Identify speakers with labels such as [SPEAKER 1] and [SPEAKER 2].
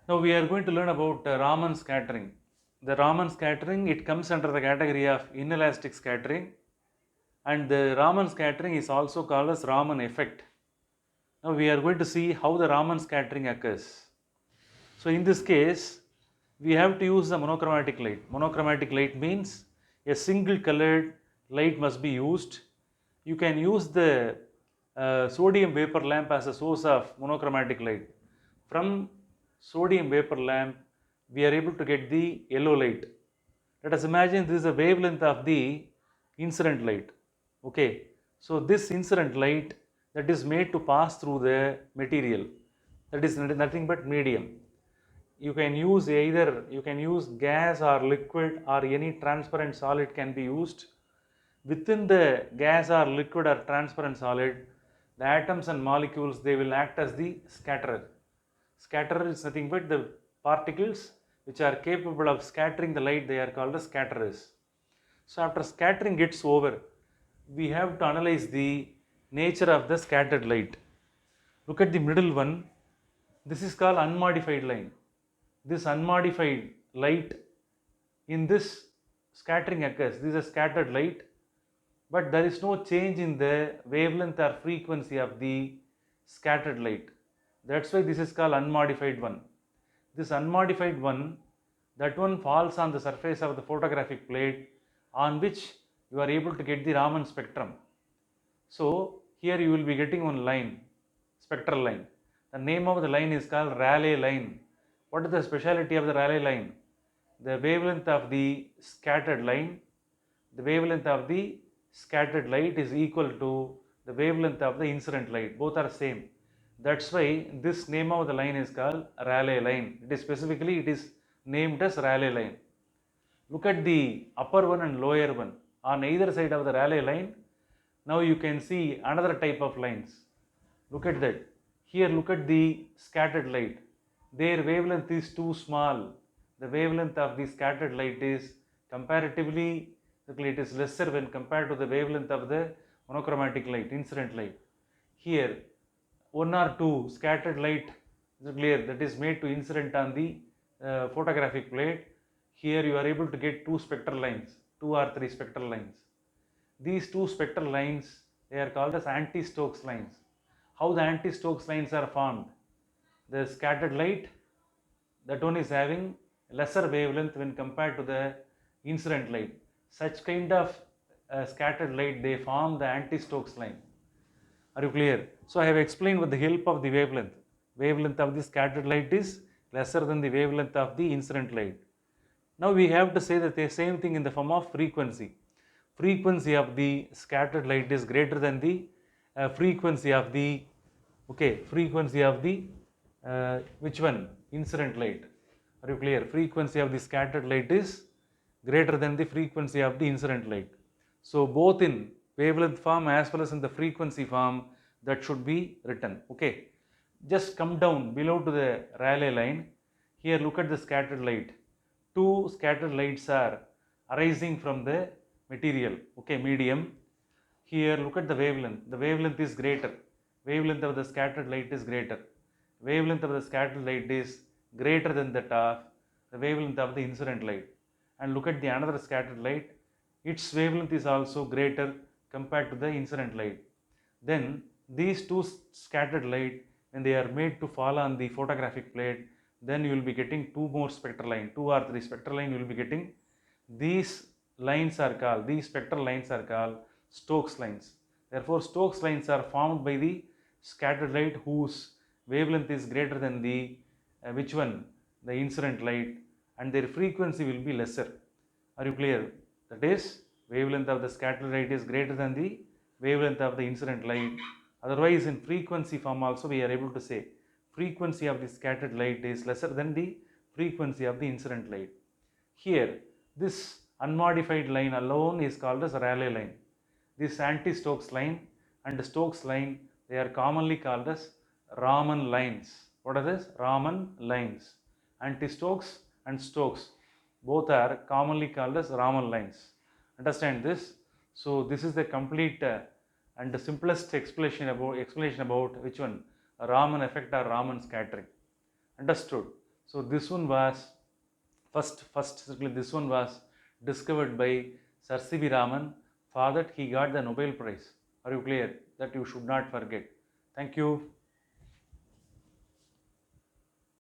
[SPEAKER 1] Now we are going to learn about Raman scattering. The Raman scattering, it comes under the category of inelastic scattering, and the Raman scattering is also called as Raman effect. Now we are going to see how the Raman scattering occurs. So in this case, we have to use the monochromatic light. Monochromatic light means a single colored light must be used. You can use the sodium vapor lamp as a source of monochromatic light. From sodium vapor lamp, we are able to get the yellow light. Let us imagine this is the wavelength of the incident light. Okay, so this incident light that is made to pass through the material, that is nothing but medium. You can use either, you can use gas or liquid or any transparent solid can be used. Within the gas or liquid or transparent solid, the atoms and molecules, they will act as the scatterer. Scatterer is nothing but the particles which are capable of scattering the light, they are called as scatterers. So after scattering gets over, we have to analyze the nature of the scattered light. Look at the middle one. This is called unmodified line. This unmodified light, in this scattering occurs. This is a scattered light, but there is no change in the wavelength or frequency of the scattered light. That's why this is called unmodified one. This unmodified one, that one falls on the surface of the photographic plate on which you are able to get the Raman spectrum. So here you will be getting one line, spectral line. The name of the line is called Rayleigh line. What is the speciality of the Rayleigh line? The wavelength of the scattered line, the wavelength of the scattered light is equal to the wavelength of the incident light. Both are same. That's why this name of the line is called Rayleigh line. It is specifically, it is named as Rayleigh line. Look at the upper one and lower one. On either side of the Rayleigh line, now you can see another type of lines. Look at that. Here look at the scattered light. Their wavelength is too small. The wavelength of the scattered light is comparatively, it is lesser when compared to the wavelength of the monochromatic light, incident light. Here, one or two scattered light is clear, that is made to incident on the photographic plate. Here you are able to get two spectral lines, two or three spectral lines. These two spectral lines, they are called as anti-Stokes lines. How the anti-Stokes lines are formed? The scattered light, that one is having lesser wavelength when compared to the incident light. Such kind of scattered light, they form the anti-Stokes line. Are you clear? So I have explained with the help of the wavelength. Wavelength of the scattered light is lesser than the wavelength of the incident light. Now we have to say that the same thing in the form of frequency. Frequency of the scattered light is greater than the frequency of the frequency of the which one? Incident light. Are you clear? Frequency of the scattered light is greater than the frequency of the incident light. So both in wavelength form as well as in the frequency form, that should be written. Okay. Just come down below to the Rayleigh line. Here look at the scattered light. Two scattered lights are arising from the material, okay, medium. Here look at the wavelength. The wavelength is greater. Wavelength of the scattered light is greater. Wavelength of the scattered light is greater than that of the wavelength of the incident light. And look at the another scattered light. Its wavelength is also greater compared to the incident light. Then these two scattered light, when they are made to fall on the photographic plate, then you will be getting two more spectral line, two or three spectral line you will be getting. These lines are called, these spectral lines are called Stokes lines. Therefore, Stokes lines are formed by the scattered light whose wavelength is greater than the which one? The incident light, and their frequency will be lesser. Are you clear? That is, wavelength of the scattered light is greater than the wavelength of the incident light. Otherwise, in frequency form also we are able to say frequency of the scattered light is lesser than the frequency of the incident light. Here, this unmodified line alone is called as Rayleigh line. This anti-Stokes line and Stokes line, they are commonly called as Raman lines. What are this? Raman lines. Anti-Stokes and Stokes, both are commonly called as Raman lines. Understand this? So this is the complete and the simplest explanation about which one? Raman effect or Raman scattering. Understood? So this one was this one was discovered by Sir C.V. Raman. For that he got the Nobel Prize. Are you clear? That you should not forget. Thank you.